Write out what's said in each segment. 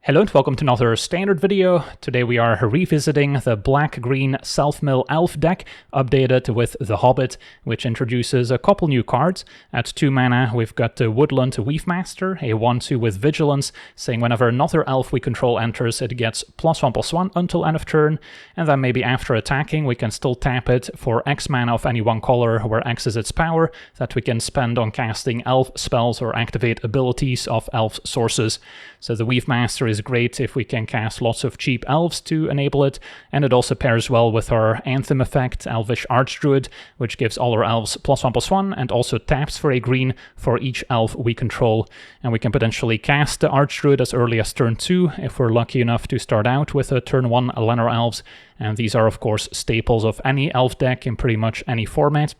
Hello and welcome to another standard video. Today we are revisiting the black-green self-mill elf deck, updated with the Hobbit, which introduces a couple new cards. At 2 mana we've got the Woodland Weavemaster, a 1/2 with Vigilance, saying whenever another elf we control enters it gets +1/+1 until end of turn, and then maybe after attacking we can still tap it for X mana of any one color, where X is its power, that we can spend on casting elf spells or activate abilities of elf sources. So the Weavemaster is great if we can cast lots of cheap elves to enable it, and it also pairs well with our Anthem effect, Elvish Archdruid, which gives all our elves +1/+1 and also taps for a green for each elf we control. And we can potentially cast the Archdruid as early as turn 2 if we're lucky enough to start out with a turn 1 Lenor elves, and these are of course staples of any elf deck in pretty much any format.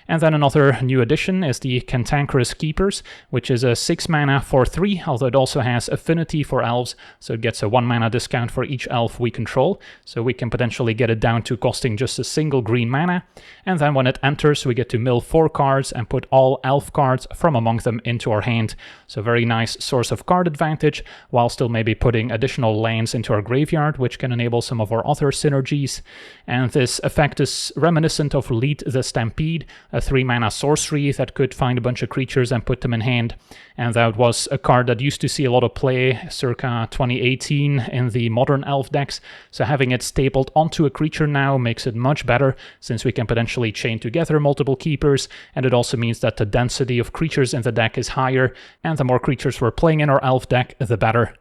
And then another new addition is the Cantankerous Keepers, which is a 6 mana for 3, although it also has affinity for elves, so it gets a 1 mana discount for each elf we control, so we can potentially get it down to costing just a single green mana. And then when it enters we get to mill 4 cards and put all elf cards from among them into our hand. So very nice source of card advantage, while still maybe putting additional lands into our graveyard, which can enable some of our other synergies. And this effect is reminiscent of Lead the Stampede, a 3 mana sorcery that could find a bunch of creatures and put them in hand. And that was a card that used to see a lot of play circa 2018 in the modern elf decks, so having it stapled onto a creature now makes it much better, since we can potentially chain together multiple keepers, and it also means that the density of creatures in the deck is higher, and the more creatures we're playing in our elf deck, the better.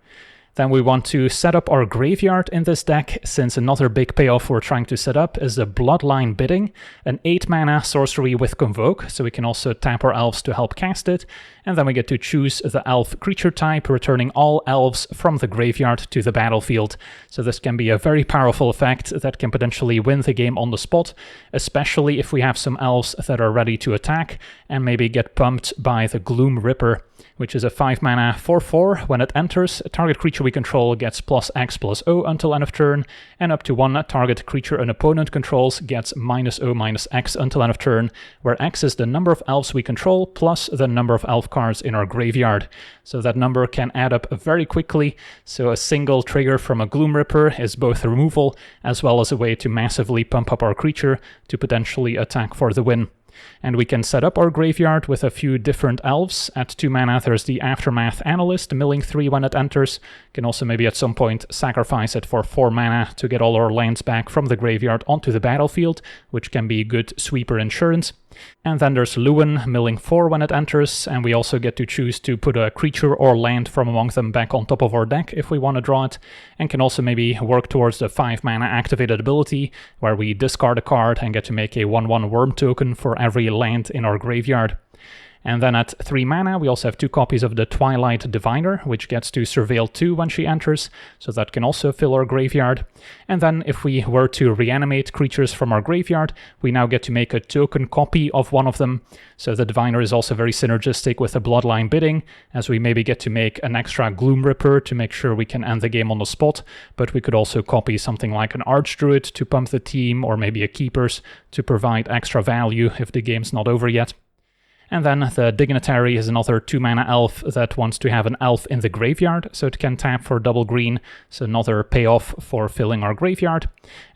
Then we want to set up our graveyard in this deck, since another big payoff we're trying to set up is the Bloodline Bidding, an 8 mana sorcery with Convoke, so we can also tap our elves to help cast it, and then we get to choose the elf creature type, returning all elves from the graveyard to the battlefield. So this can be a very powerful effect that can potentially win the game on the spot, especially if we have some elves that are ready to attack and maybe get pumped by the Gloom Ripper, which is a 5 mana 4/4. When it enters, a target creature we control gets +X/+0 until end of turn, and up to 1 target creature an opponent controls gets -0/-X until end of turn, where X is the number of elves we control plus the number of elf cards in our graveyard. So that number can add up very quickly, so a single trigger from a Gloom Ripper is both removal as well as a way to massively pump up our creature to potentially attack for the win. And we can set up our graveyard with a few different elves. At 2 mana there's the Aftermath Analyst, milling 3 when it enters. Can also maybe at some point sacrifice it for 4 mana to get all our lands back from the graveyard onto the battlefield, which can be good sweeper insurance. And then there's Lewin, milling 4 when it enters, and we also get to choose to put a creature or land from among them back on top of our deck if we want to draw it, and can also maybe work towards the 5 mana activated ability, where we discard a card and get to make a 1/1 worm token for every land in our graveyard. And then at 3 mana we also have 2 copies of the Twilight Diviner, which gets to surveil 2 when she enters, so that can also fill our graveyard. And then if we were to reanimate creatures from our graveyard, we now get to make a token copy of one of them. So the Diviner is also very synergistic with the Bloodline Bidding, as we maybe get to make an extra Gloom Ripper to make sure we can end the game on the spot, but we could also copy something like an Archdruid to pump the team, or maybe a Keepers to provide extra value if the game's not over yet. And then the Dignitary is another 2 mana elf that wants to have an elf in the graveyard, so it can tap for double green, so another payoff for filling our graveyard.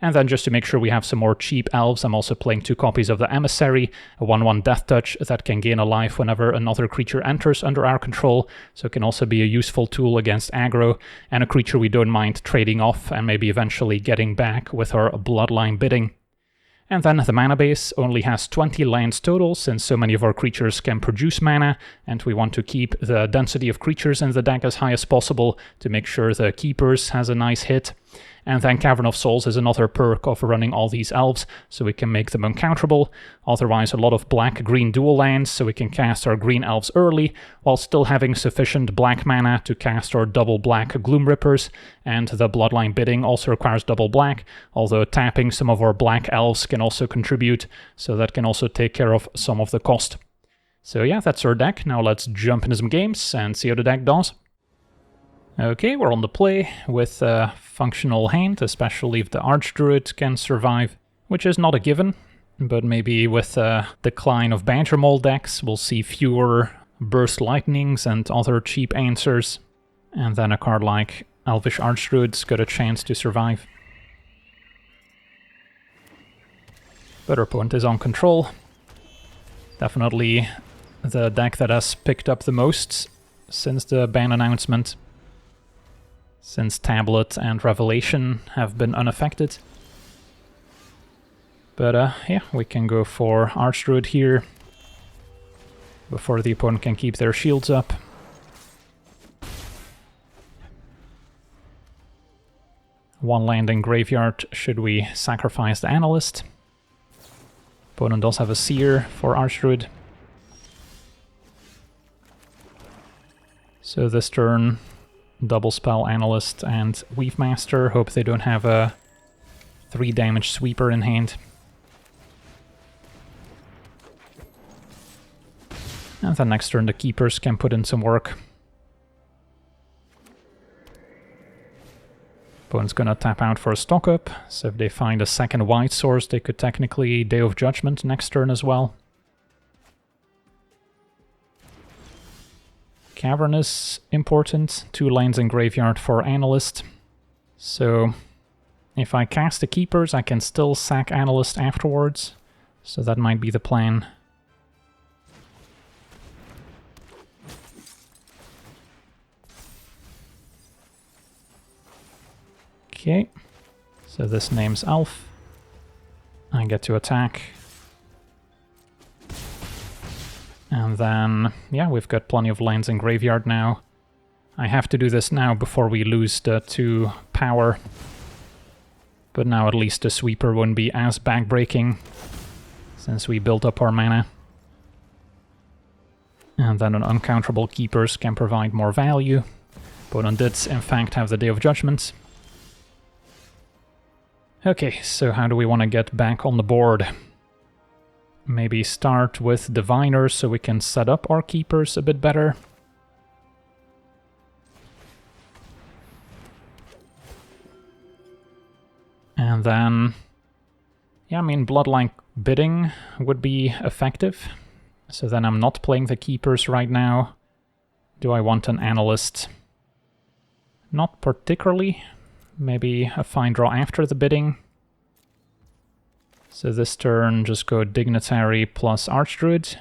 And then just to make sure we have some more cheap elves, I'm also playing 2 copies of the Emissary, a 1/1 Death Touch that can gain a life whenever another creature enters under our control, so it can also be a useful tool against aggro, and a creature we don't mind trading off and maybe eventually getting back with our Bloodline Bidding. And then the mana base only has 20 lands total, since so many of our creatures can produce mana, and we want to keep the density of creatures in the deck as high as possible to make sure the Keepers has a nice hit. And then Cavern of Souls is another perk of running all these elves, so we can make them uncounterable. Otherwise a lot of black-green dual lands, so we can cast our green elves early, while still having sufficient black mana to cast our double black Gloom Rippers. And the Bloodline Bidding also requires double black, although tapping some of our black elves can also contribute, so that can also take care of some of the cost. So yeah, that's our deck. Now let's jump into some games and see how the deck does. Okay, we're on the play with a functional hand, especially if the Archdruid can survive, which is not a given, but maybe with a decline of Badger Mold decks we'll see fewer Burst Lightnings and other cheap answers. And then a card like Elvish Archdruid's got a chance to survive. But our opponent is on control. Definitely the deck that has picked up the most since the ban announcement. Since Tablet and Revelation have been unaffected. But yeah, we can go for Archdruid here before the opponent can keep their shields up. One land in graveyard should we sacrifice the Analyst. Opponent does have a Seer for Archdruid. So this turn, double spell Analyst and Weave Master. Hope they don't have a 3 damage sweeper in hand. And then next turn the Keepers can put in some work. Opponent's gonna tap out for a stock up, so if they find a second white source they could technically Day of Judgment next turn as well. Cavern is important, 2 lands in graveyard for Analyst. So if I cast the Keepers I can still sack Analyst afterwards, so that might be the plan. Okay, so this name's Elf. I get to attack. And then, yeah, we've got plenty of lands in graveyard now. I have to do this now before we lose the 2 power. But now at least the sweeper won't be as backbreaking, since we built up our mana. And then an uncounterable Keepers can provide more value. Opponent did, in fact, have the Day of Judgment. Okay, so how do we want to get back on the board? Maybe start with Diviners so we can set up our Keepers a bit better. And then, yeah, I mean, Bloodline Bidding would be effective. So then I'm not playing the Keepers right now. Do I want an Analyst? Not particularly. Maybe a fine draw after the bidding. So this turn just go Dignitary plus Archdruid.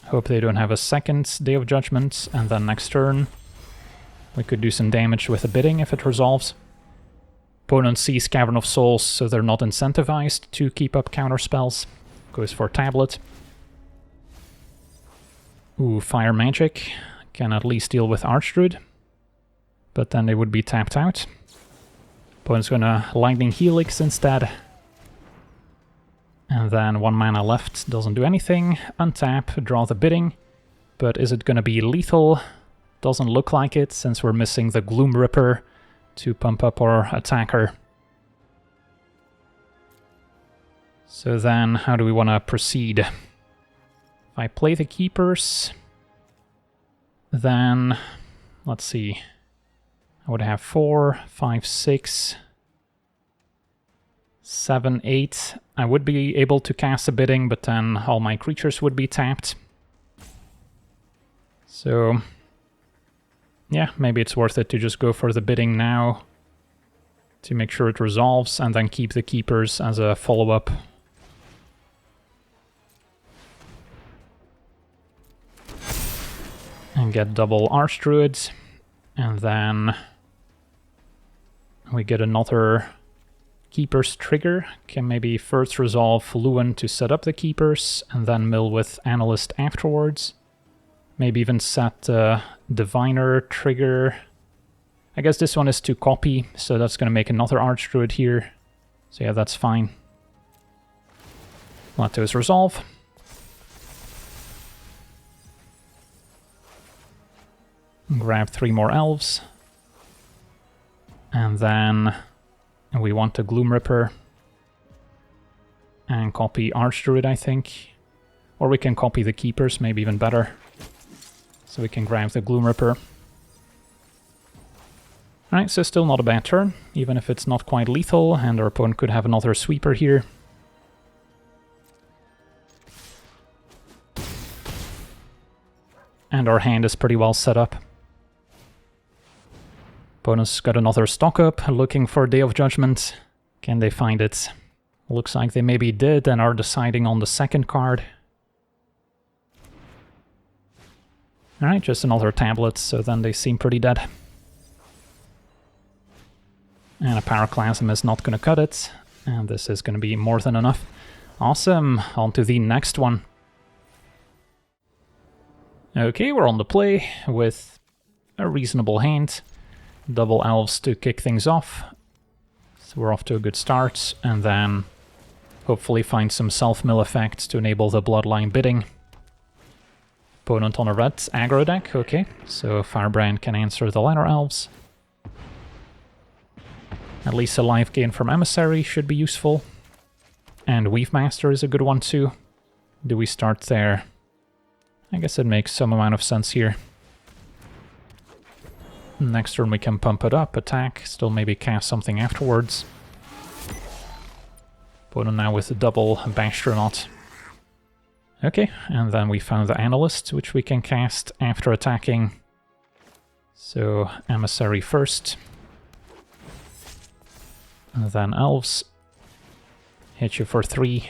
Hope they don't have a second Day of Judgment, and then next turn we could do some damage with a bidding if it resolves. Opponent sees Cavern of Souls, so they're not incentivized to keep up counter spells. Goes for Tablet. Ooh, Fire Magic. Can at least deal with Archdruid, but then they would be tapped out. Opponent's gonna Lightning Helix instead. And then 1 mana left, doesn't do anything. Untap, draw the bidding. But is it gonna be lethal? Doesn't look like it, since we're missing the Gloom Ripper to pump up our attacker. So then, how do we want to proceed? If I play the Keepers, then, let's see, I would have 4, 5, 6, 7, 8. I would be able to cast a bidding, but then all my creatures would be tapped. So, yeah, maybe it's worth it to just go for the bidding now to make sure it resolves, and then keep the Keepers as a follow-up. And get double Archdruids, and then we get another Keepers trigger. Can maybe first resolve Lewin to set up the Keepers, and then mill with Analyst afterwards. Maybe even set Diviner trigger. I guess this one is to copy, so that's going to make another Archdruid here. So yeah, that's fine. Let those resolve. Grab 3 more elves. And then we want a Gloom Ripper. And copy Archdruid, I think. Or we can copy the Keepers, maybe even better. So we can grab the Gloom Ripper. Alright, so still not a bad turn, even if it's not quite lethal, and our opponent could have another sweeper here. And our hand is pretty well set up. Opponent's got another stock up, looking for Day of Judgment. Can they find it? Looks like they maybe did and are deciding on the second card. Alright, just another tablet, so then they seem pretty dead. And a Pyroclasm is not going to cut it, and this is going to be more than enough. Awesome, on to the next one. Okay, we're on the play with a reasonable hand. Double elves to kick things off. So we're off to a good start, and then hopefully find some self-mill effects to enable the bloodline bidding. Opponent on a red aggro deck, okay. So Firebrand can answer the lighter elves. At least a life gain from Emissary should be useful. And Weavemaster is a good one too. Do we start there? I guess it makes some amount of sense here. Next turn we can pump it up, attack, still maybe cast something afterwards. Opponent now with a double Bastronaut. Okay, and then we found the Analyst, which we can cast after attacking. So, Emissary first. And then Elves. Hit you for 3.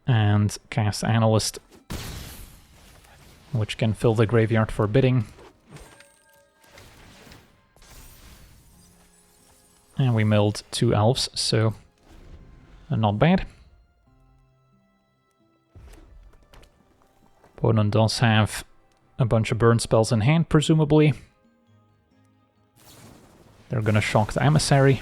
And cast Analyst, which can fill the graveyard for bidding. And we milled 2 elves, so not bad. Opponent does have a bunch of burn spells in hand, presumably. They're gonna shock the Emissary.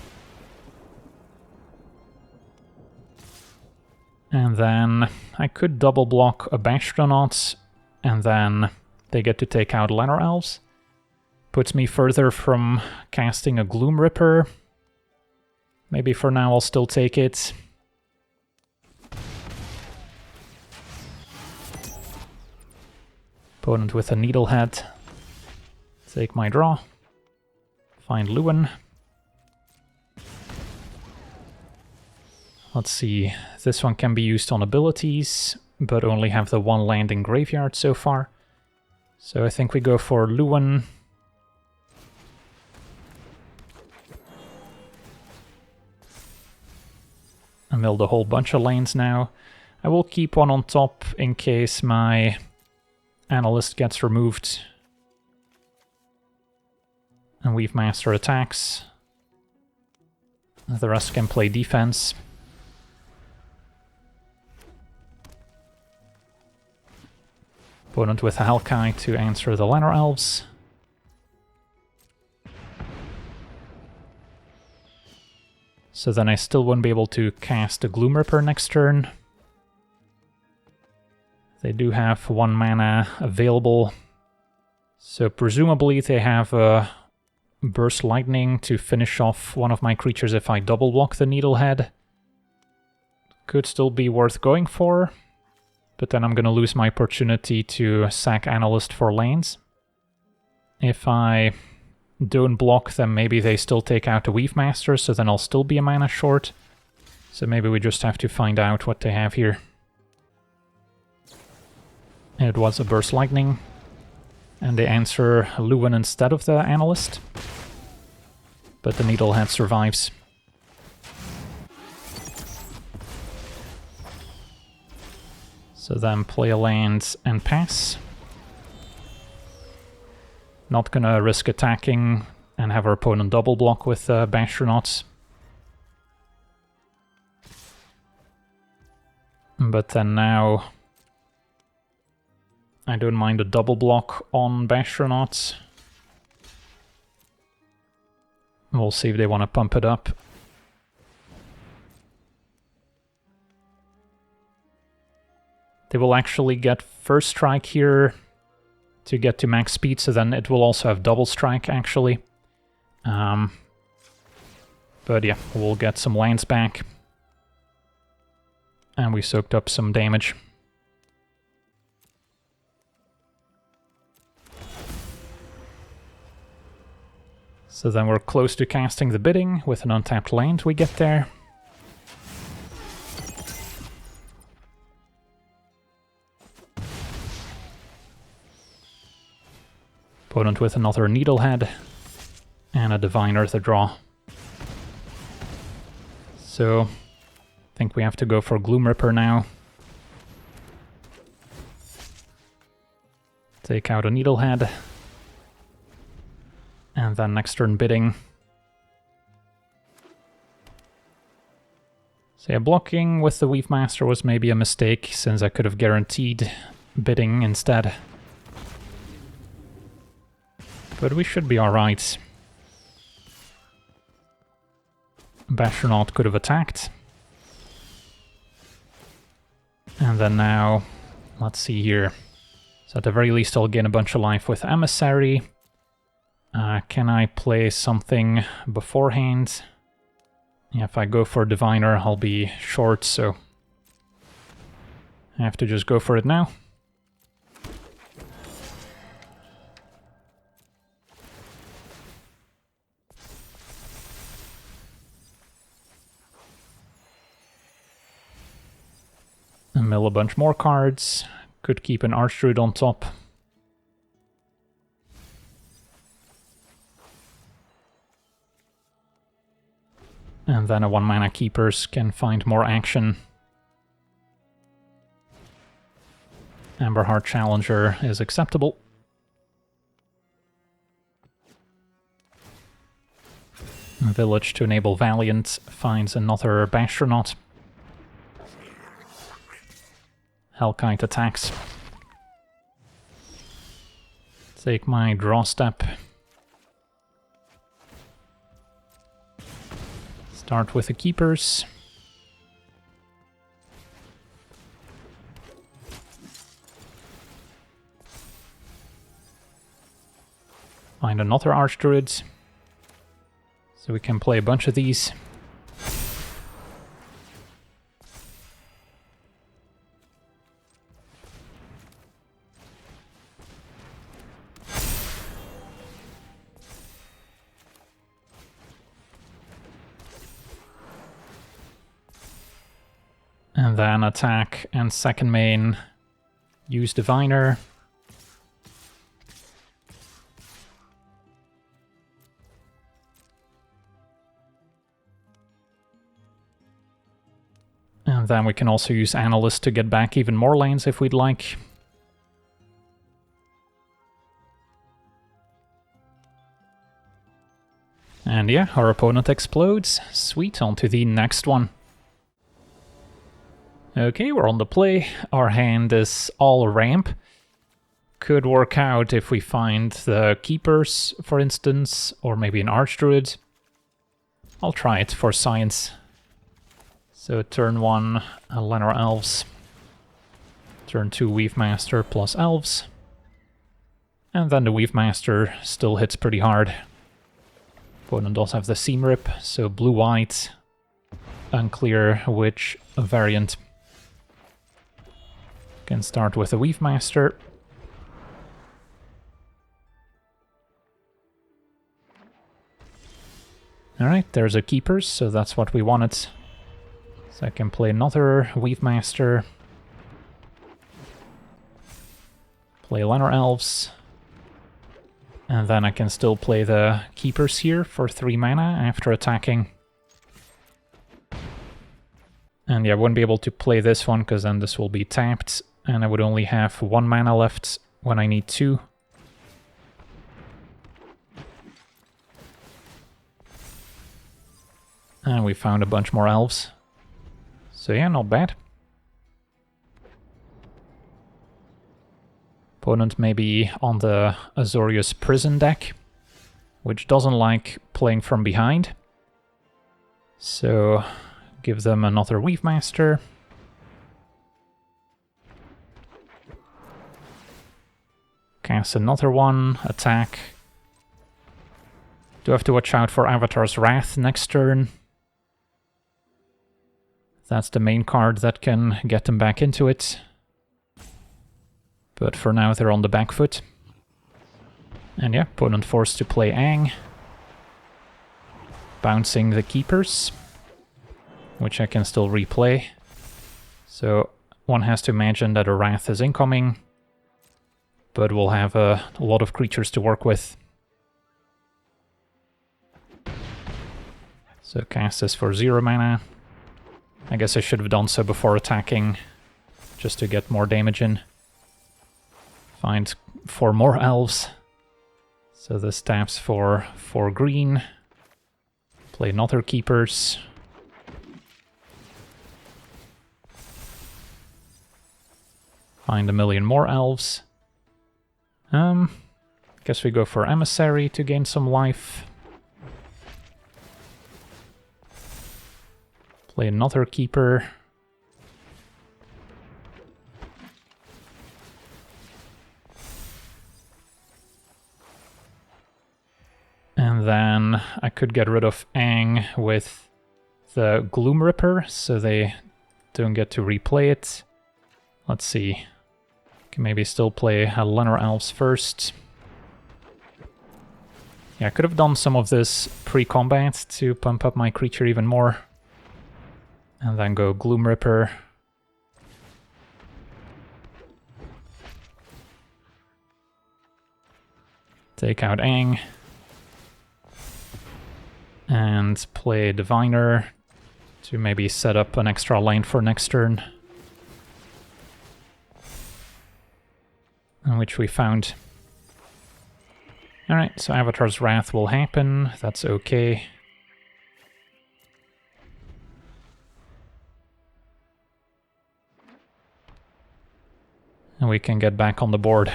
And then I could double block a Bastronaut, and then they get to take out Lanor Elves. Puts me further from casting a Gloom Ripper. Maybe for now I'll still take it. Opponent with a Needlehead. Take my draw. Find Lewin. Let's see, this one can be used on abilities, but only have the 1 land in graveyard so far. So I think we go for Lewin. I milled a whole bunch of lands now. I will keep one on top in case my Analyst gets removed. And Weavemaster attacks. The rest can play defense. Opponent with a Hellkite to answer the Lanor Elves. So then I still won't be able to cast a Gloom Ripper next turn. They do have 1 mana available. So presumably they have a Burst Lightning to finish off one of my creatures if I double block the Needlehead. Could still be worth going for. But then I'm gonna lose my opportunity to sack Analyst for lands. If I don't block them, maybe they still take out a Weavemaster, so then I'll still be a mana short. So maybe we just have to find out what they have here. It was a Burst Lightning, and they answer Lewin instead of the Analyst. But the Needlehead survives. So then play a land and pass. Not gonna risk attacking and have our opponent double block with Bastronauts. But then now I don't mind a double block on Bastronauts. We'll see if they want to pump it up. They will actually get first strike here to get to max speed, so then it will also have double strike, actually. But yeah, we'll get some lands back. And we soaked up some damage. So then we're close to casting the bidding. With an untapped land we get there. Opponent with another Needlehead and a Diviner to draw. So, I think we have to go for Gloom Ripper now. Take out a Needlehead. And then next turn bidding. So yeah, blocking with the Weave Master was maybe a mistake, since I could have guaranteed bidding instead. But we should be alright. Bastronaut could have attacked. And then now, let's see here. So at the very least I'll gain a bunch of life with Emissary. Can I play something beforehand? Yeah, if I go for Diviner I'll be short, so I have to just go for it now. Mill a bunch more cards. Could keep an Archdruid on top. And then a 1-mana Keepers can find more action. Amberheart Challenger is acceptable. Village to enable Valiant finds another Bastronaut. Hellkite attacks. Take my draw step. Start with the Keepers. Find another Archdruid. So we can play a bunch of these. And then attack and second main, use Diviner. And then we can also use Analyst to get back even more lanes if we'd like. And yeah, our opponent explodes. Sweet, on to the next one. Okay, we're on the play. Our hand is all ramp. Could work out if we find the Keepers, for instance, or maybe an Archdruid. I'll try it for science. So turn 1, Llanowar Elves. Turn 2, Weave Master plus Elves. And then the Weave Master still hits pretty hard. Opponent does have the Seam Rip, so blue-white. Unclear which variant. Can start with a Weave Master. Alright, there's a Keepers, so that's what we wanted. So I can play another Weave Master. Play Llanowar Elves. And then I can still play the Keepers here for 3 mana after attacking. And yeah, I wouldn't be able to play this one because then this will be tapped. And I would only have 1 mana left when I need 2. And we found a bunch more elves. So yeah, not bad. Opponent maybe on the Azorius Prison deck, which doesn't like playing from behind. So give them another Weave Master. Cast another one, attack. Do have to watch out for Avatar's Wrath next turn. That's the main card that can get them back into it. But for now they're on the back foot. And yeah, opponent forced to play Aang. Bouncing the Keepers, which I can still replay. So one has to imagine that a Wrath is incoming. but we'll have a lot of creatures to work with. So cast this for 0 mana. I guess I should have done so before attacking, just to get more damage in. Find 4 more elves. So this taps for 4 green. Play another keepers. Find a million more elves. Guess we go for Emissary to gain some life. Play another keeper. And then I could get rid of Aang with the Gloom Ripper, so they don't get to replay it. Let's see. Can maybe still play Lenor Elves first. Yeah, I could have done some of this pre-combat to pump up my creature even more. And then go Gloom Ripper. Take out Aang. And play Diviner to maybe set up an extra lane for next turn. Which we found. Alright, so Avatar's Wrath will happen, that's okay. And we can get back on the board.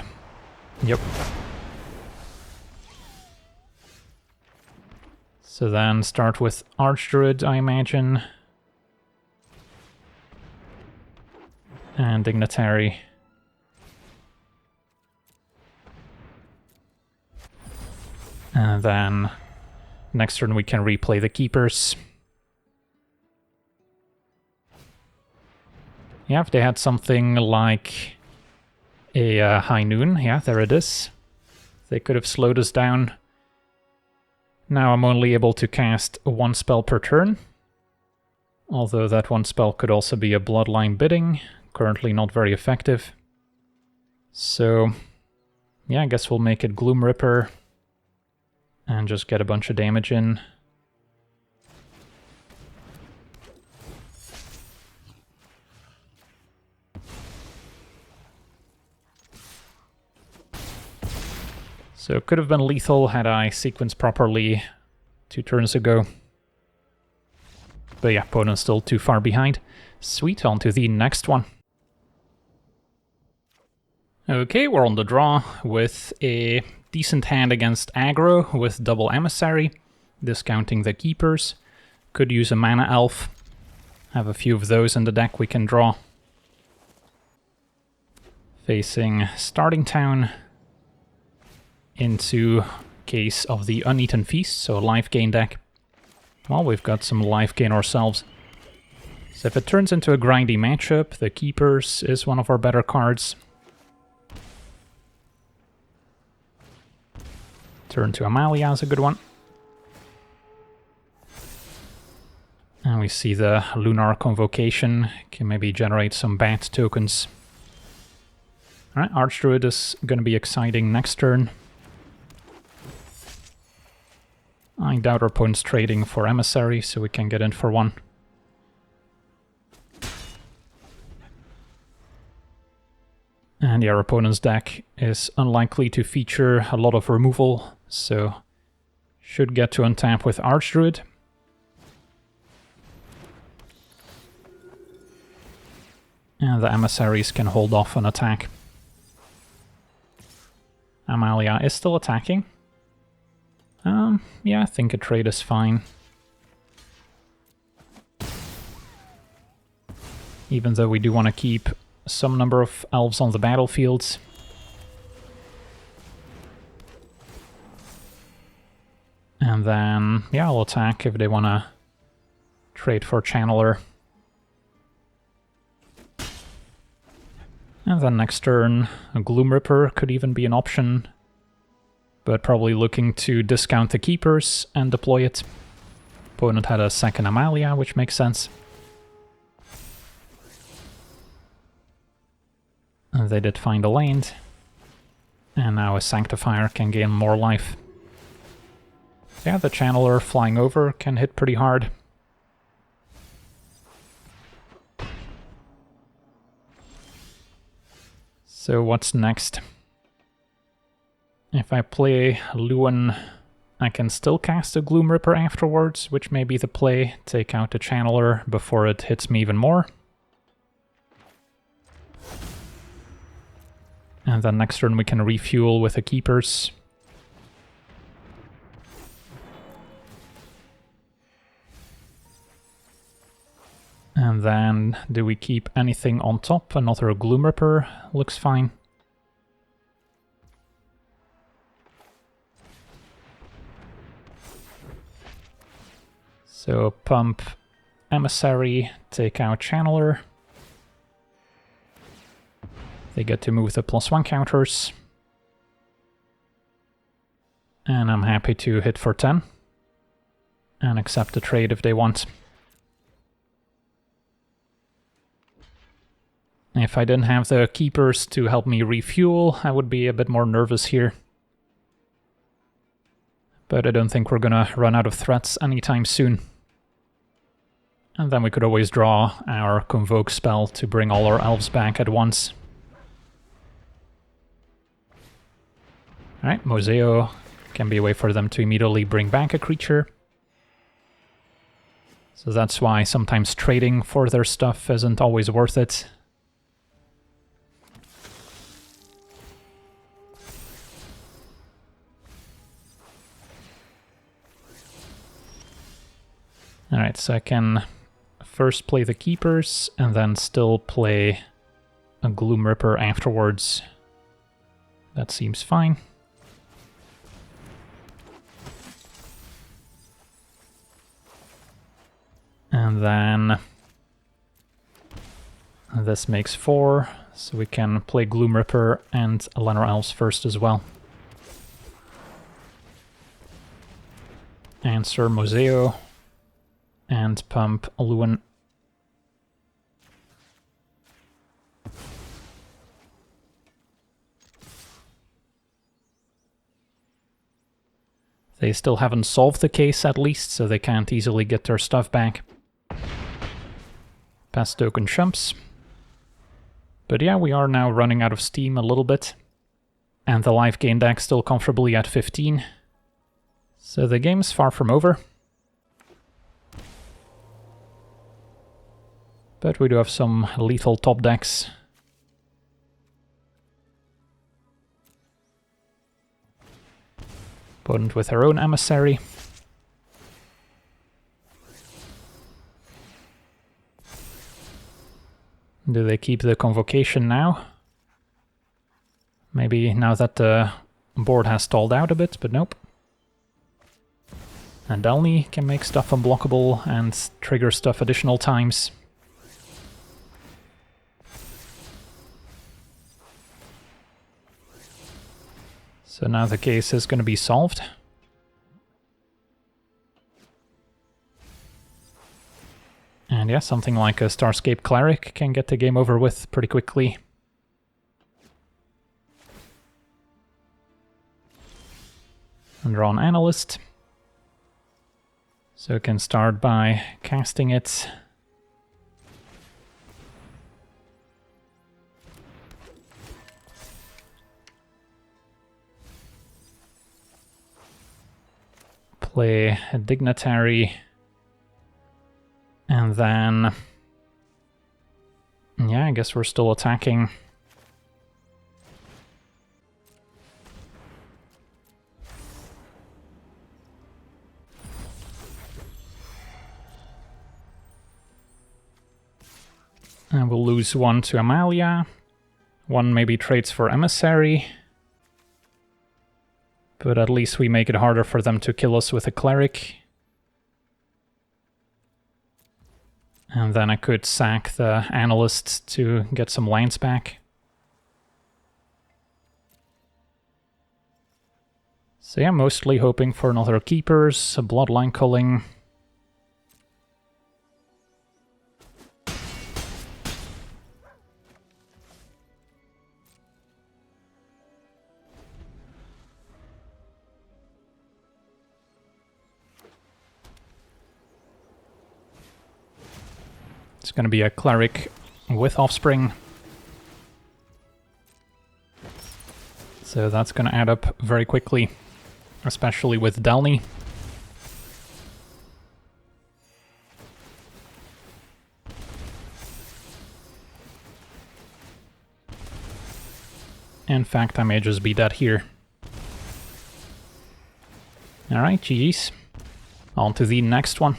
Yep. So then start with Archdruid, I imagine. And Dignitary. And then next turn we can replay the Keepers. Yeah, if they had something like a High Noon, yeah, there it is. They could have slowed us down. Now I'm only able to cast 1 spell per turn. Although that 1 spell could also be a Bloodline Bidding. Currently not very effective. So, yeah, I guess we'll make it Gloom Ripper. And just get a bunch of damage in. So it could have been lethal had I sequenced properly 2 turns ago. But yeah, opponent's still too far behind. Sweet, on to the next one. Okay, we're on the draw with a decent hand against aggro with double Emissary, discounting the Keepers. Could use a Mana Elf. Have a few of those in the deck we can draw. Facing Starting Town into case of the Uneaten Feast, so life gain deck. Well, we've got some life gain ourselves. So if it turns into a grindy matchup, the Keepers is one of our better cards. Turn to Amalia is a good one. And we see the Lunar Convocation. Can maybe generate some bat tokens. Alright, Archdruid is going to be exciting next turn. I doubt our opponent's trading for Emissary, so we can get in for 1. And yeah, our opponent's deck is unlikely to feature a lot of removal, so should get to untap with Archdruid. And the Emissaries can hold off an attack. Amalia is still attacking. Yeah, I think a trade is fine. Even though we do want to keep some number of elves on the battlefields. And then, yeah, I'll attack if they want to trade for Channeler. And then next turn, a Gloom Ripper could even be an option. But probably looking to discount the Keepers and deploy it. Opponent had a second Amalia, which makes sense. And they did find a land. And now a Sanctifier can gain more life. Yeah, the Channeler flying over can hit pretty hard. So what's next? If I play Luan, I can still cast a Gloom Ripper afterwards, which may be the play. Take out the Channeler before it hits me even more. And then next turn we can refuel with the Keepers. And then, do we keep anything on top? Another Gloom Ripper looks fine. So pump Emissary, take out Channeler. They get to move the +1 counters. And I'm happy to hit for 10. And accept the trade if they want. If I didn't have the Keepers to help me refuel, I would be a bit more nervous here. But I don't think we're gonna run out of threats anytime soon. And then we could always draw our Convoke spell to bring all our elves back at once. Alright, Moseo can be a way for them to immediately bring back a creature. So that's why sometimes trading for their stuff isn't always worth it. Alright, so I can first play the Keepers, and then still play a Gloom Ripper afterwards. That seems fine. And then this makes 4, so we can play Gloom Ripper and Lenor Elves first as well. Answer Moseo. And pump Luan. They still haven't solved the case at least, so they can't easily get their stuff back. Pass token chumps. But yeah, we are now running out of steam a little bit. And the life gain deck still comfortably at 15. So the game's far from over. But we do have some lethal top decks. Opponent with her own Emissary. Do they keep the Convocation now? Maybe now that the board has stalled out a bit, but nope. And Delny can make stuff unblockable and trigger stuff additional times. So now the case is going to be solved. And yeah, something like a Starscape Cleric can get the game over with pretty quickly. And draw an Analyst. So it can start by casting it. Play a Dignitary, and then, yeah, I guess we're still attacking. And we'll lose 1 to Amalia, 1 maybe trades for Emissary. But at least we make it harder for them to kill us with a Cleric. And then I could sack the Analyst to get some lands back. So yeah, mostly hoping for another Keepers, a Bloodline Culling. It's going to be a cleric with offspring. So that's going to add up very quickly, especially with Delny. In fact, I may just be dead here. Alright, GG's. On to the next one.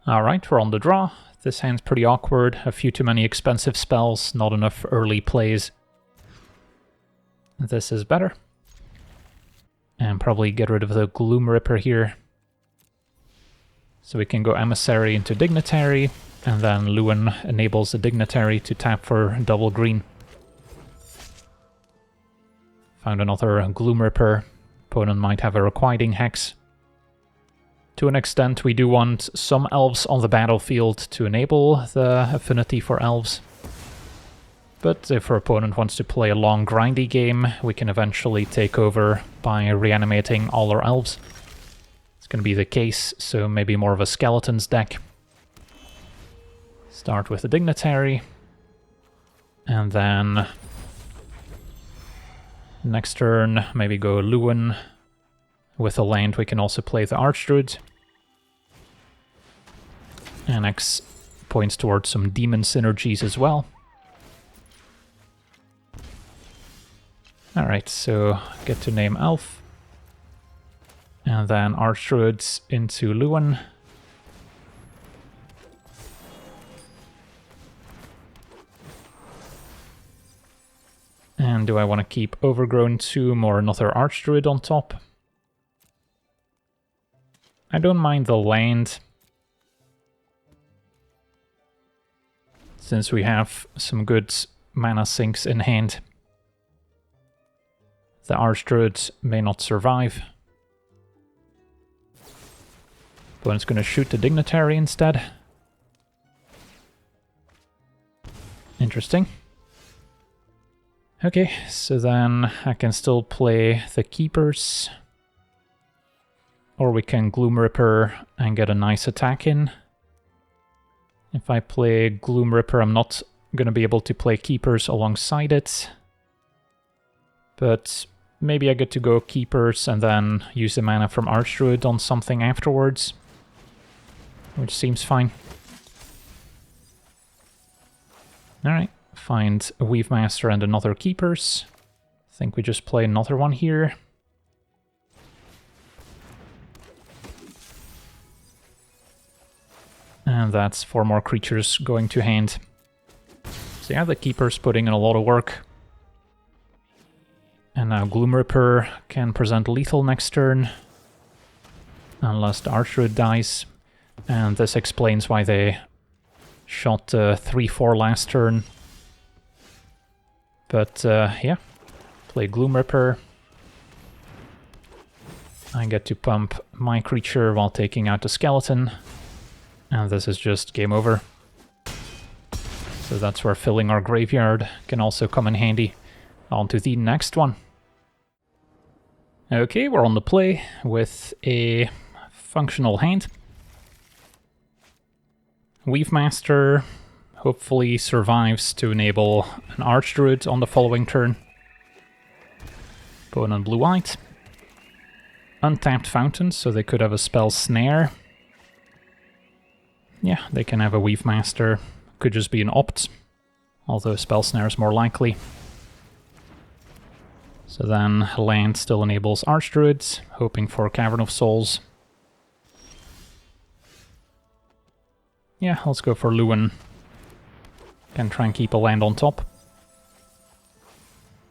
Alright, we're on the draw. This hand's pretty awkward. A few too many expensive spells, not enough early plays. This is better. And probably get rid of the Gloom Ripper here. So we can go Emissary into Dignitary, and then Lewin enables the Dignitary to tap for double green. Found another Gloom Ripper. Opponent might have a Requiting Hex. To an extent, we do want some elves on the battlefield to enable the affinity for elves. But if our opponent wants to play a long grindy game, we can eventually take over by reanimating all our elves. It's going to be the case, so maybe more of a skeletons deck. Start with the Dignitary, and then next turn maybe go Lewin. With a land we can also play the Archdruid. And X points towards some demon synergies as well. Alright, so get to name Elf. And then Archdruids into Lewin. And do I want to keep Overgrown Tomb or another Archdruid on top? I don't mind the land, since we have some good mana sinks in hand. The Archdruid may not survive. Opponent's going to shoot the Dignitary instead. Interesting. Okay, so then I can still play the Keepers. Or we can Gloom Ripper and get a nice attack in. If I play Gloom Ripper, I'm not going to be able to play Keepers alongside it. But maybe I get to go Keepers and then use the mana from Archdruid on something afterwards. Which seems fine. Alright, find a Weave Master and another Keepers. I think we just play another one here. And that's 4 more creatures going to hand. So yeah, the Keeper's putting in a lot of work. And now Gloom Ripper can present lethal next turn. Unless the Archdruid dies. And this explains why they shot 3-4 last turn. But yeah, play Gloom Ripper. I get to pump my creature while taking out the skeleton. And this is just game over. So that's where filling our graveyard can also come in handy. On to the next one. Okay, we're on the play with a functional hand. Weave Master hopefully survives to enable an Archdruid on the following turn. Opponent blue-white. Untapped Fountain, so they could have a spell Snare. Yeah, they can have a Weave Master. Could just be an Opt, although Spell Snare is more likely. So then land still enables Archdruids, hoping for Cavern of Souls. Yeah, let's go for Lewin. Can try and keep a land on top.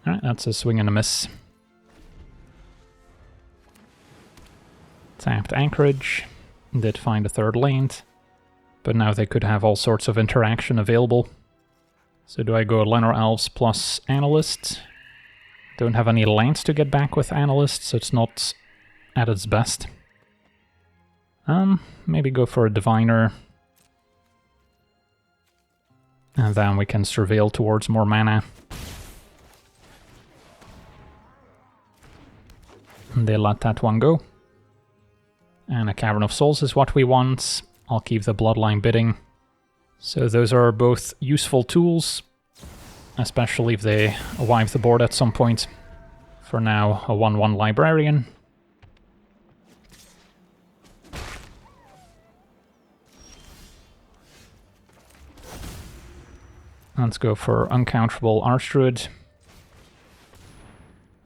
Alright, that's a swing and a miss. Tapped Anchorage. Did find a third land. But now they could have all sorts of interaction available. So do I go Llanowar Elves plus Analyst? Don't have any lands to get back with Analyst, so it's not at its best. Maybe go for a Diviner. And then we can surveil towards more mana. And they let that one go. And a Cavern of Souls is what we want. I'll keep the Bloodline Bidding. So those are both useful tools, especially if they wipe the board at some point. For now, a 1/1 Librarian. Let's go for Uncounterable Archdruid.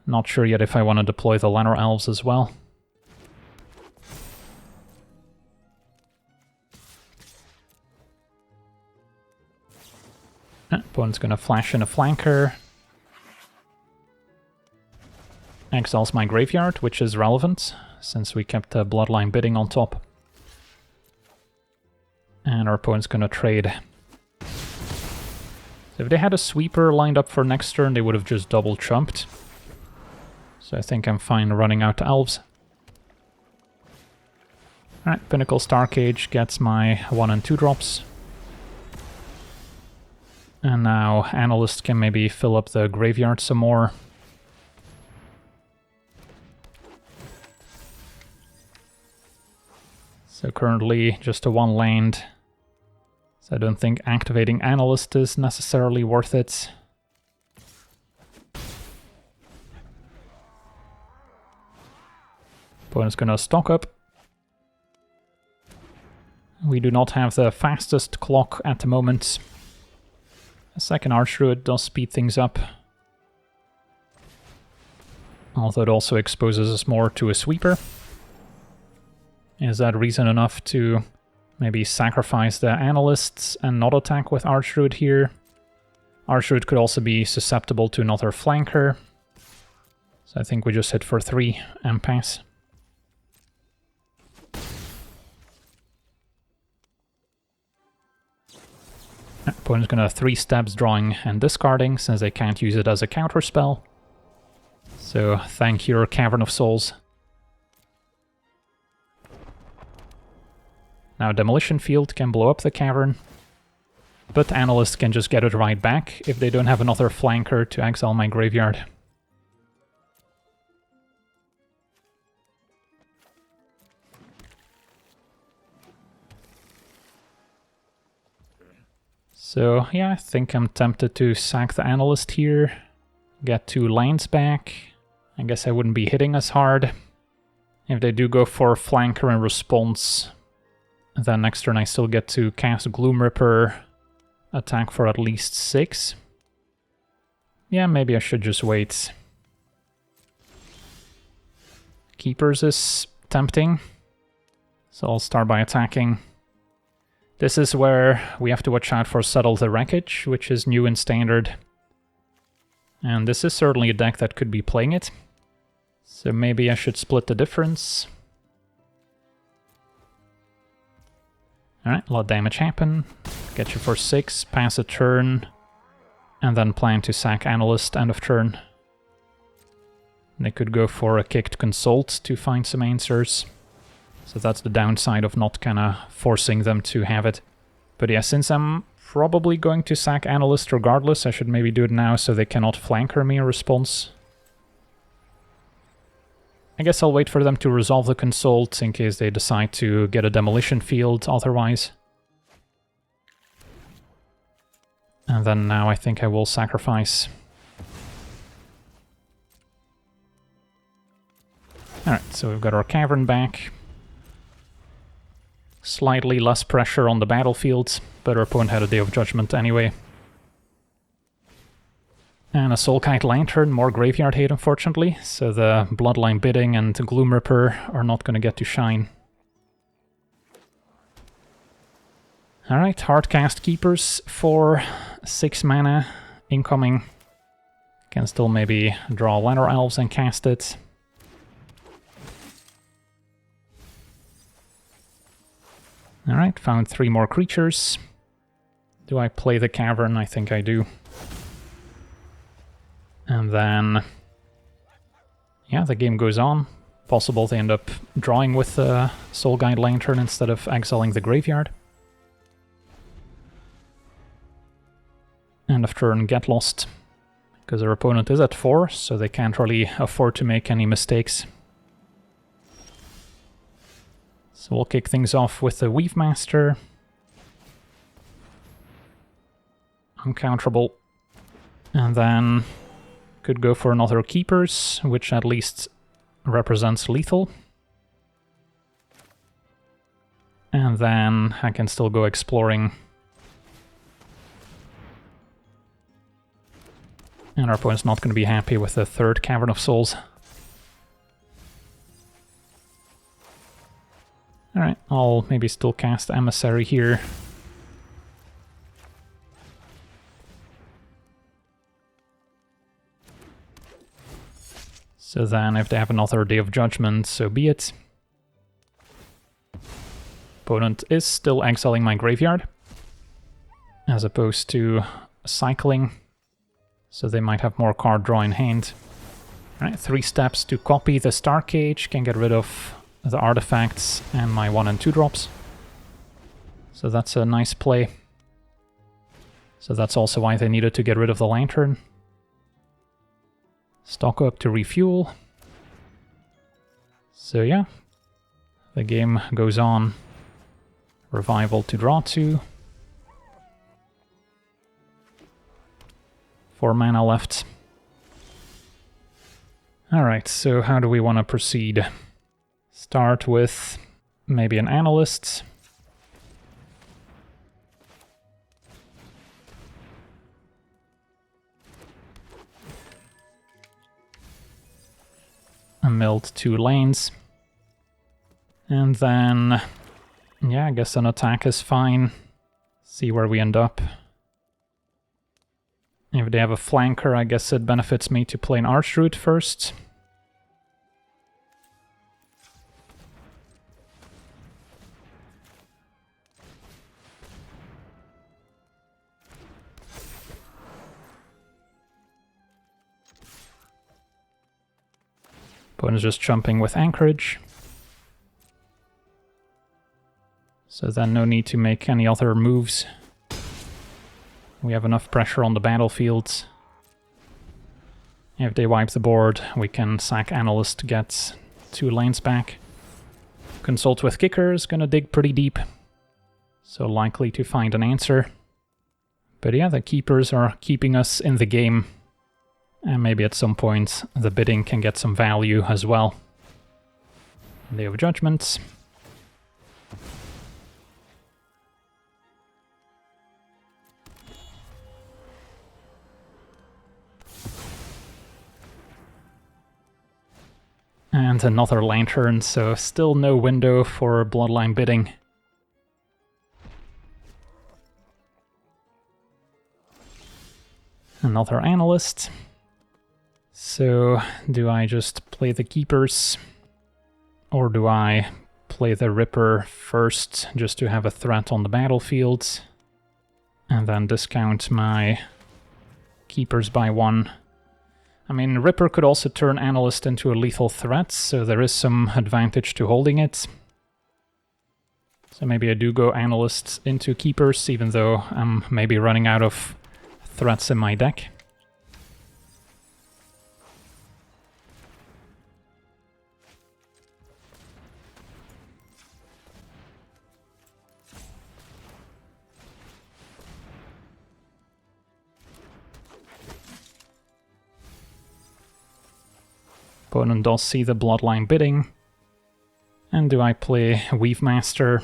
Not sure yet if I want to deploy the Lanor Elves as well. Opponent's going to flash in a flanker. Exiles my graveyard, which is relevant, since we kept the Bloodline Bidding on top. And our opponent's going to trade. So if they had a sweeper lined up for next turn, they would have just double chumped. So I think I'm fine running out elves. Alright, Pinnacle Starcage gets my 1 and 2 drops. And now Analyst can maybe fill up the graveyard some more. So currently just a 1 land. So I don't think activating Analyst is necessarily worth it. Opponent's gonna stock up. We do not have the fastest clock at the moment. A second Archdruid does speed things up. Although it also exposes us more to a sweeper. Is that reason enough to maybe sacrifice the Analysts and not attack with Archdruid here? Archdruid could also be susceptible to another flanker. So I think we just hit for 3 and pass. Opponent's gonna 3 steps drawing and discarding, since they can't use it as a counter spell. So thank your Cavern of Souls. Now Demolition Field can blow up the cavern, but Analyst can just get it right back if they don't have another flanker to exile my graveyard. So yeah, I think I'm tempted to sack the Analyst here, get 2 lands back. I guess I wouldn't be hitting as hard. If they do go for flanker in response, then next turn I still get to cast Gloom Ripper, attack for at least 6. Yeah, maybe I should just wait. Keepers is tempting, so I'll start by attacking. This is where we have to watch out for Settle the Wreckage, which is new in Standard. And this is certainly a deck that could be playing it. So maybe I should split the difference. Alright, let damage happen. Get you for 6, pass a turn, and then plan to sack Analyst end of turn. They could go for a kicked Consult to find some answers. So that's the downside of not kinda forcing them to have it. But yeah, since I'm probably going to sack Analyst regardless, I should maybe do it now so they cannot flanker me in response. I guess I'll wait for them to resolve the Consult in case they decide to get a Demolition Field otherwise. And then now I think I will sacrifice. Alright, so we've got our cavern back. Slightly less pressure on the battlefield, but our opponent had a Day of Judgment anyway. And a Soulkite Lantern, more graveyard hate unfortunately, so the Bloodline Bidding and Gloom Ripper are not going to get to shine. Alright, Hardcast Keepers for 6 mana incoming. Can still maybe draw Lanor Elves and cast it. Alright, found 3 more creatures. Do I play the Cavern? I think I do. And then, yeah, the game goes on. Possible they end up drawing with the Soulkite Lantern instead of exiling the graveyard. End of turn, get lost. Because their opponent is at 4, so they can't really afford to make any mistakes. So we'll kick things off with the Weave Master. Uncounterable. And then could go for another Keepers, which at least represents lethal. And then I can still go exploring. And our opponent's not going to be happy with the third Cavern of Souls. Alright, I'll maybe still cast Emissary here. So then if they have another Day of Judgment, so be it. Opponent is still exiling my graveyard, as opposed to cycling, so they might have more card draw in hand. Alright, 3 steps to copy the Star Cage, can get rid of the artifacts and my 1 and 2 drops. So that's a nice play. So that's also why they needed to get rid of the Lantern. Stock up to refuel. So yeah, the game goes on. Revival to draw 2. 4 mana left. Alright, so how do we want to proceed? Start with maybe an Analyst. Milled 2 lanes. And then, yeah, I guess an attack is fine. See where we end up. If they have a flanker, I guess it benefits me to play an Archroot first. Opponent's just jumping with Anchorage. So then no need to make any other moves. We have enough pressure on the battlefield. If they wipe the board, we can sack Analyst to get 2 lanes back. Consult with Kicker is gonna dig pretty deep, so likely to find an answer. But yeah, the Keepers are keeping us in the game. And maybe at some point the bidding can get some value as well. Day of Judgment. And another Lantern, so still no window for Bloodline bidding. Another Analyst. So, do I just play the Keepers? Or do I play the Ripper first, just to have a threat on the battlefield? And then discount my Keepers by 1. I mean, Ripper could also turn Analyst into a lethal threat, so there is some advantage to holding it. So maybe I do go Analyst into Keepers, even though I'm maybe running out of threats in my deck. Opponent does see the Bloodline bidding. And do I play Weave Master?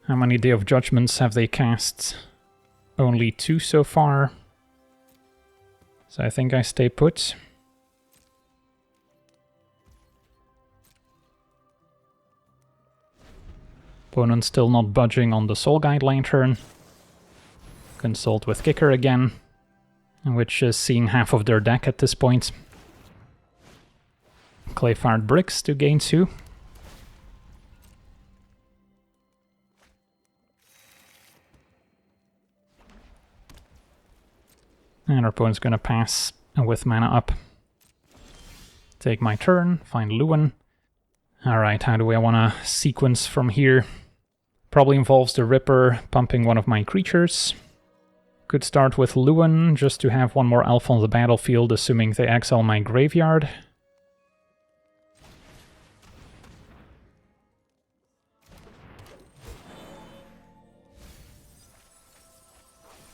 How many Day of Judgments have they cast? Only 2 so far. So I think I stay put. Opponent still not budging on the Soul Guide Lantern. Consult with Kicker again, which is seeing half of their deck at this point. Clay-fired Bricks to gain 2. And our opponent's gonna pass with mana up. Take my turn, find Lewin. Alright, how do I wanna sequence from here? Probably involves the Ripper pumping one of my creatures. Could start with Lewin, just to have one more elf on the battlefield, assuming they exile my graveyard.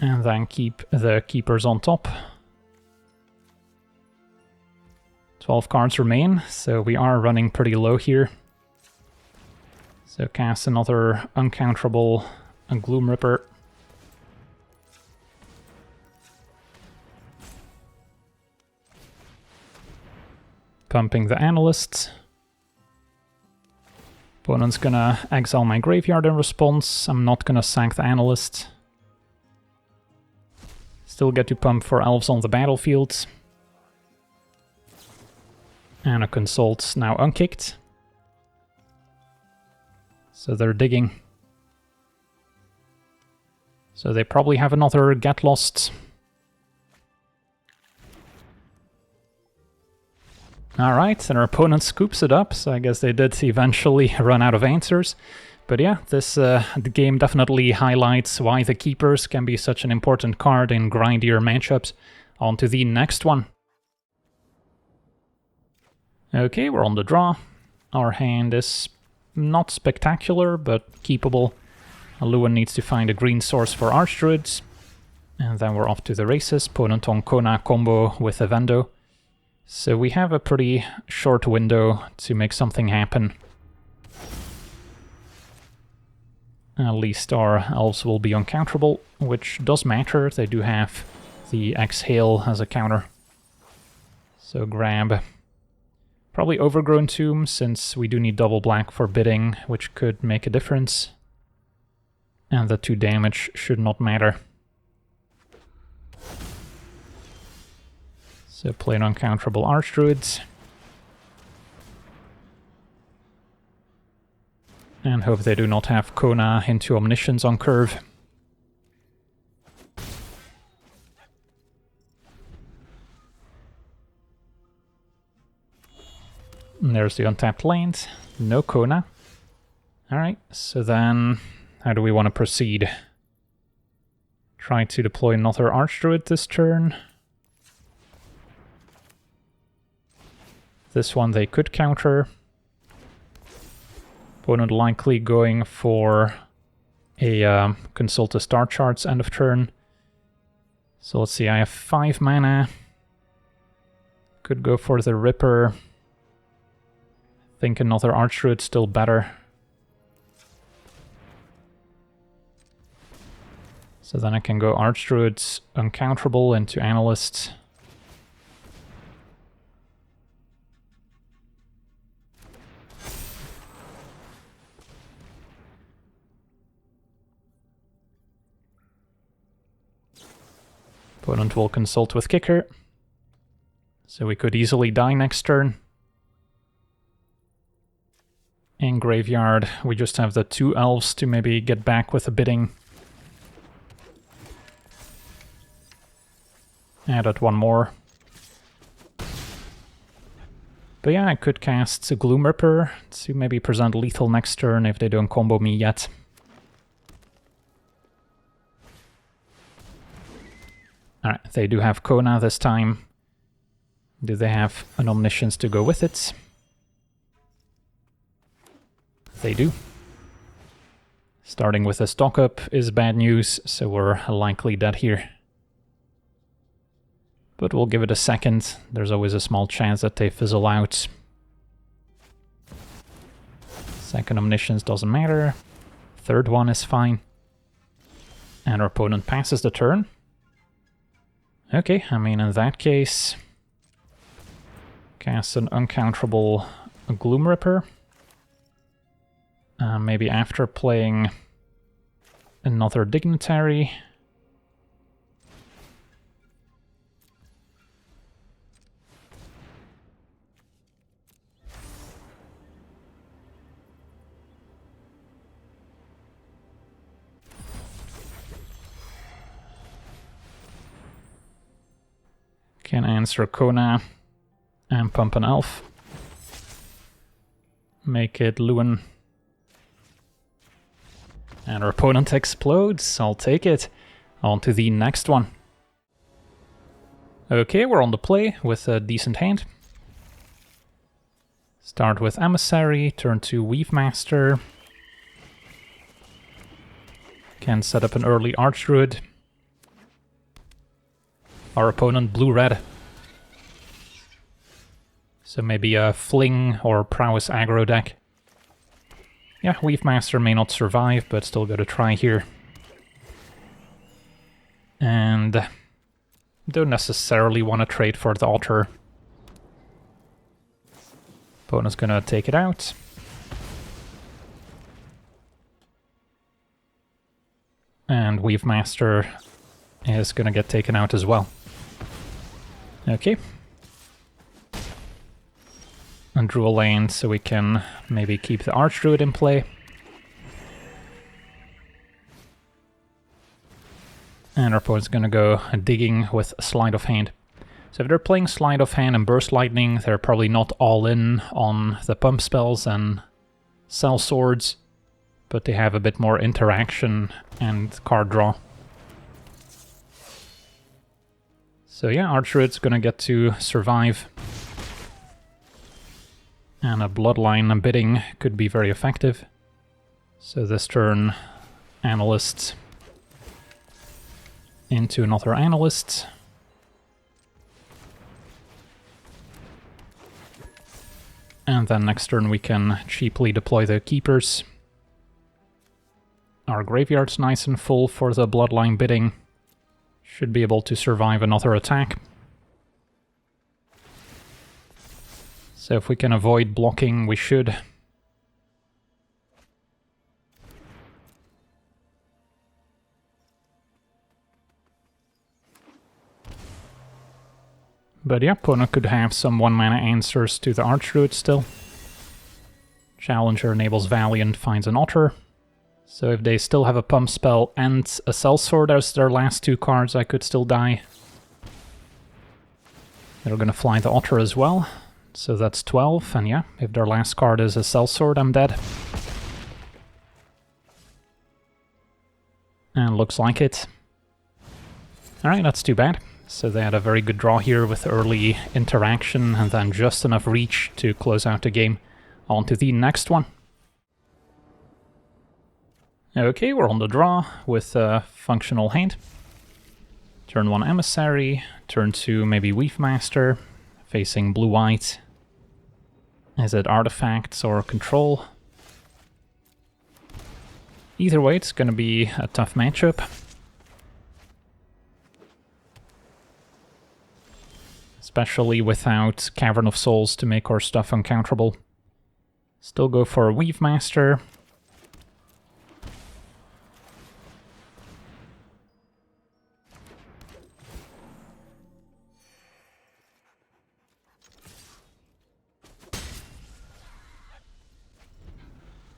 And then keep the keepers on top. 12 cards remain, so we are running pretty low here. So cast another uncounterable Gloom Ripper. Pumping the Analyst. Opponent's gonna exile my graveyard in response. I'm not gonna sack the Analyst. Still get to pump for elves on the battlefield. And a Consult now unkicked. So they're digging. So they probably have another Get Lost. Alright, and our opponent scoops it up, so I guess they did eventually run out of answers. But yeah, this the game definitely highlights why the Keepers can be such an important card in grindier matchups. On to the next one. Okay, we're on the draw. Our hand is not spectacular, but keepable. Lewin needs to find a green source for Archdruids. And then we're off to the races. Opponent on Kona combo with a Vendo. So we have a pretty short window to make something happen. At least our elves will be uncounterable, which does matter. They do have the Exhale as a counter. So grab probably Overgrown Tomb, since we do need double black for bidding, which could make a difference. And the 2 damage should not matter. So play an uncounterable Archdruids. And hope they do not have Kona into Omniscience on curve. And there's the untapped land. No Kona. Alright, so then how do we want to proceed? Try to deploy another Archdruid this turn. This one they could counter. Opponent likely going for a Consult the Star Charts end of turn. So let's see, I have 5 mana. Could go for the Ripper. Think another Archdruid still better. So then I can go Archdruids uncounterable into Analyst. Opponent will consult with Kicker. So we could easily die next turn. In Graveyard, we just have the 2 elves to maybe get back with a bidding. Added 1 more. But yeah, I could cast a Gloom Ripper to maybe present lethal next turn if they don't combo me yet. Alright, they do have Kona this time. Do they have an Omniscience to go with it? They do. Starting with a stock up is bad news, so we're likely dead here. But we'll give it a second. There's always a small chance that they fizzle out. Second Omniscience doesn't matter. Third one is fine. And our opponent passes the turn. Okay, I mean, in that case, cast an uncounterable Gloom Ripper. Maybe after playing another Dignitary. Can answer Kona and pump an elf. Make it Lewin. And our opponent explodes. I'll take it. On to the next one. Okay, we're on the play with a decent hand. Start with Emissary, turn to Weave Master. Can set up an early Archdruid. Our opponent blue-red. So maybe a Fling or Prowess aggro deck. Yeah, Weave Master may not survive, but still got to try here. And don't necessarily want to trade for the Otter. Opponent's gonna take it out. And Weave Master is gonna get taken out as well. Okay. And drew a lane so we can maybe keep the Archdruid in play. And our opponent's gonna go digging with Sleight of Hand. So if they're playing Sleight of Hand and Burst Lightning, they're probably not all in on the pump spells and Cell Swords, but they have a bit more interaction and card draw. So yeah, Archdruid's gonna get to survive. And a Bloodline bidding could be very effective. So this turn, Analyst into another Analyst. And then next turn we can cheaply deploy the Keepers. Our graveyard's nice and full for the Bloodline bidding. Should be able to survive another attack. So if we can avoid blocking, we should. But yeah, opponent could have some 1-mana answers to the Archdruid still. Challenger enables Valiant, finds an Otter. So if they still have a pump spell and a Sellsword as their last two cards, I could still die. They're gonna fly the Otter as well. So that's 12, and yeah, if their last card is a Sellsword, I'm dead. And looks like it. Alright, that's too bad. So they had a very good draw here with early interaction and then just enough reach to close out the game. On to the next one. Okay, we're on the draw with a functional hand. Turn 1 Emissary, turn 2 maybe Weave Master, facing blue-white. Is it artifacts or control? Either way, it's gonna be a tough matchup. Especially without Cavern of Souls to make our stuff uncounterable. Still go for a Weave Master.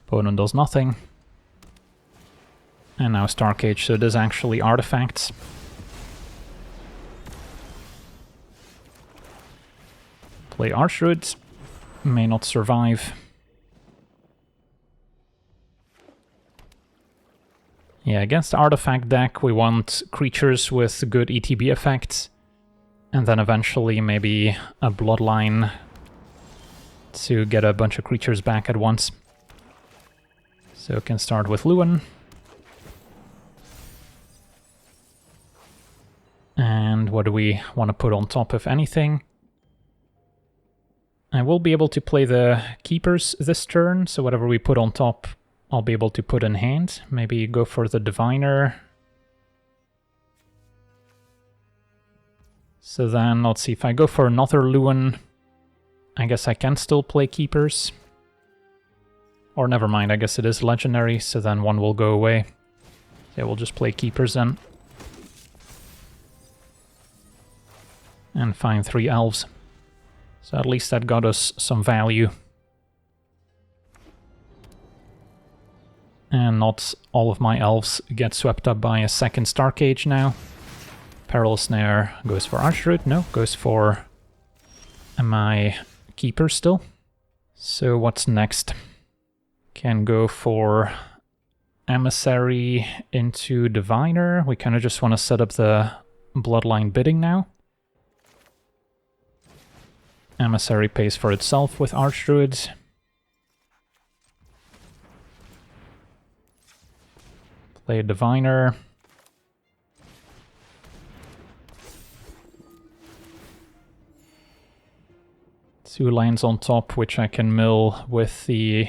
Opponent does nothing. And now Starcage, so it is actually artifacts. Play Archdruid, may not survive. Yeah, against the artifact deck we want creatures with good ETB effects. And then eventually maybe a Bloodline to get a bunch of creatures back at once. So we can start with Lewin. And what do we want to put on top, if anything? I will be able to play the Keepers this turn, so whatever we put on top, I'll be able to put in hand. Maybe go for the Diviner. So then, let's see, if I go for another Lewin, I guess I can still play Keepers. Or never mind, I guess it is legendary, so then one will go away. Yeah, we'll just play Keepers then. And find 3 elves. So at least that got us some value. And not all of my elves get swept up by a second Starcage now. Perilous Snare goes for Archdruid. No, goes for my Keeper still. So what's next? Can go for Emissary into Diviner. We kind of just want to set up the Bloodline bidding now. Emissary pays for itself with Archdruids. Play a Diviner. 2 lands on top, which I can mill with the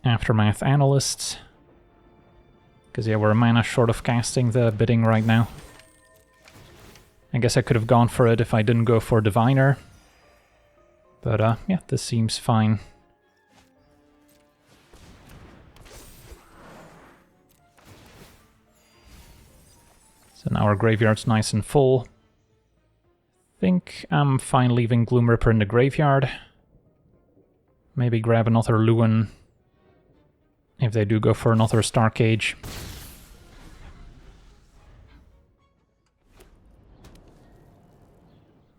Aftermath Analysts. Because yeah, we're a mana short of casting the bidding right now. I guess I could have gone for it if I didn't go for Diviner. But yeah, this seems fine. So now our graveyard's nice and full. Think I'm fine leaving Gloom Ripper in the graveyard. Maybe grab another Lewin if they do go for another Stark Age.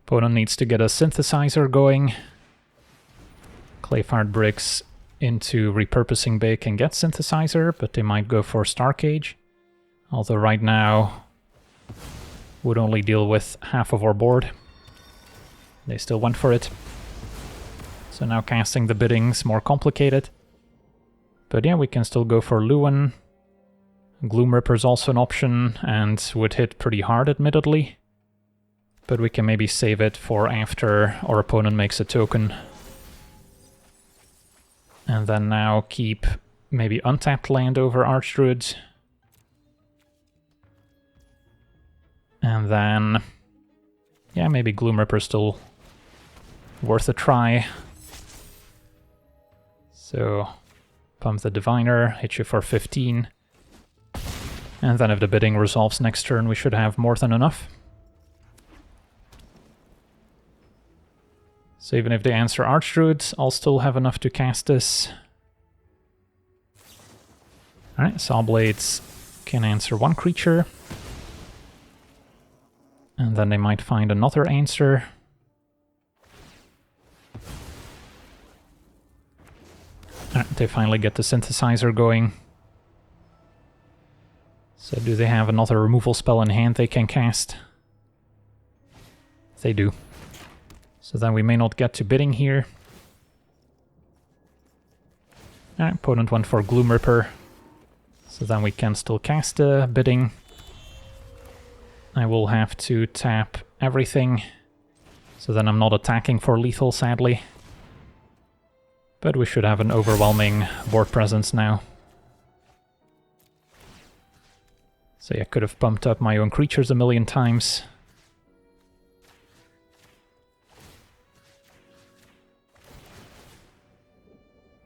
Opponent needs to get a synthesizer going. Clayfired Bricks into Repurposing Bay can get synthesizer, but they might go for Stark Age. Although right now would only deal with half of our board. They still went for it. So now casting the bidding's more complicated. But yeah, we can still go for Lewin. Gloom Ripper's also an option and would hit pretty hard, admittedly. But we can maybe save it for after our opponent makes a token. And then now keep maybe untapped land over Archdruid. And then, yeah, maybe Gloom Ripper's still worth a try. So, pump the Diviner, hit you for 15. And then if the bidding resolves next turn, we should have more than enough. So even if they answer Archdruid, I'll still have enough to cast this. Alright, Sawblades can answer 1 creature. And then they might find another answer. They finally get the synthesizer going. So do they have another removal spell in hand they can cast? They do. So then we may not get to bidding here. Opponent went for Gloom Ripper. So then we can still cast bidding. I will have to tap everything, so then I'm not attacking for lethal, sadly. But we should have an overwhelming board presence now. So yeah, I could have pumped up my own creatures a million times.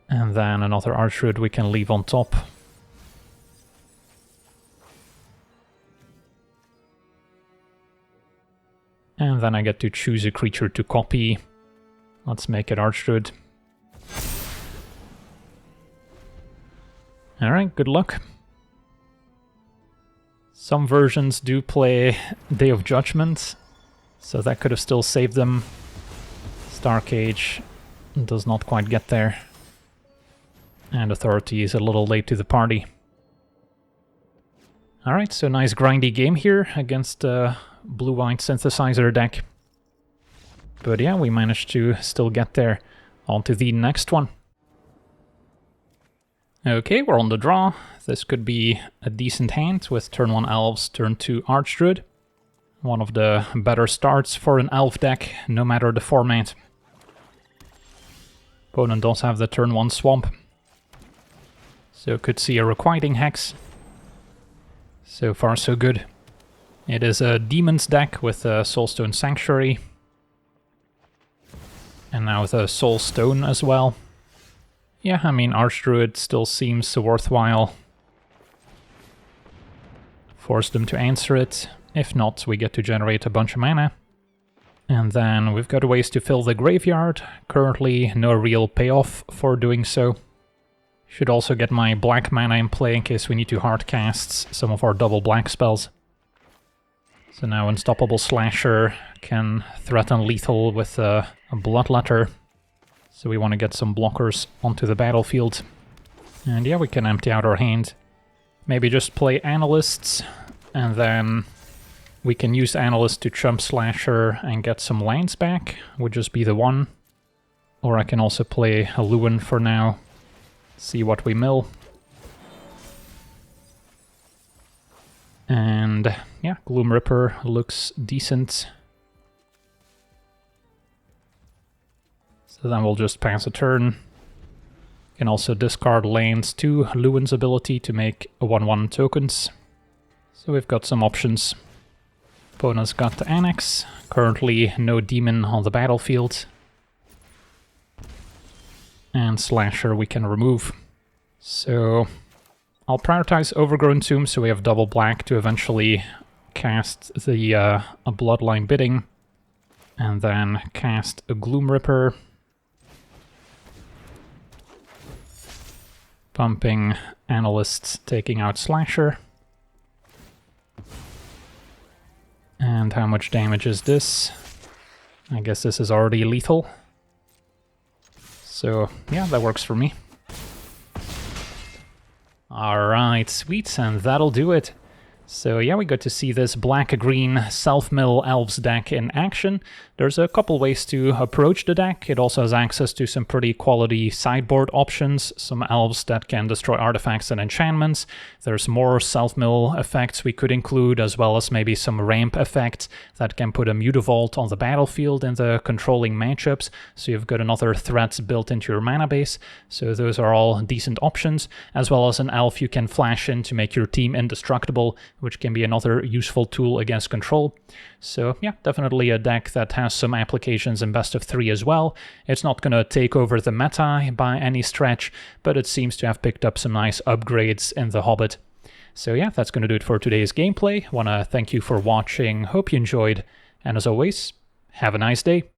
And then another Archdruid we can leave on top. And then I get to choose a creature to copy. Let's make it Archdruid. Alright, good luck. Some versions do play Day of Judgment, so that could have still saved them. Stark Age does not quite get there. And Authority is a little late to the party. Alright, so nice grindy game here against blue-white synthesizer deck. But yeah, we managed to still get there. On to the next one. Okay, we're on the draw. This could be a decent hand with turn 1 Elves, turn 2 Archdruid. One of the better starts for an Elf deck, no matter the format. Opponent does have the turn 1 Swamp. So could see a Requiting Hex. So far so good. It is a Demons deck with a Soulstone Sanctuary. And now with a Soul Stone as well. Yeah, I mean, Archdruid still seems worthwhile. Force them to answer it. If not, we get to generate a bunch of mana. And then we've got ways to fill the graveyard. Currently, no real payoff for doing so. Should also get my black mana in play in case we need to hardcast some of our double black spells. So now Unstoppable Slasher can threaten lethal with a Bloodletter. So we want to get some blockers onto the battlefield. And yeah, we can empty out our hand. Maybe just play Analysts, and then we can use Analysts to chump Slasher and get some lands back. Would just be the one. Or I can also play a Lewin for now. See what we mill. And yeah, Gloom Ripper looks decent. So then we'll just pass a turn. You can also discard lands to Lewin's ability to make 1/1 tokens. So we've got some options. Opponent's got the Annex. Currently no demon on the battlefield. And Slasher we can remove. So I'll prioritize Overgrown Tomb so we have double black to eventually cast the a Bloodline Bidding. And then cast a Gloom Ripper. Pumping Analyst, taking out Slasher. And how much damage is this? I guess this is already lethal. So yeah, that works for me. Alright, sweet, and that'll do it. So yeah, we got to see this black-green self-mill elves deck in action. There's a couple ways to approach the deck. It also has access to some pretty quality sideboard options, some elves that can destroy artifacts and enchantments. There's more self-mill effects we could include, as well as maybe some ramp effects that can put a Mutavault on the battlefield in the controlling matchups, so you've got another threat built into your mana base. So those are all decent options, as well as an elf you can flash in to make your team indestructible, which can be another useful tool against control. So yeah, definitely a deck that has some applications in best of 3 as well. It's not going to take over the meta by any stretch, but it seems to have picked up some nice upgrades in the Hobbit. So yeah, that's going to do it for today's gameplay. Want to thank you for watching, hope you enjoyed, and as always, have a nice day.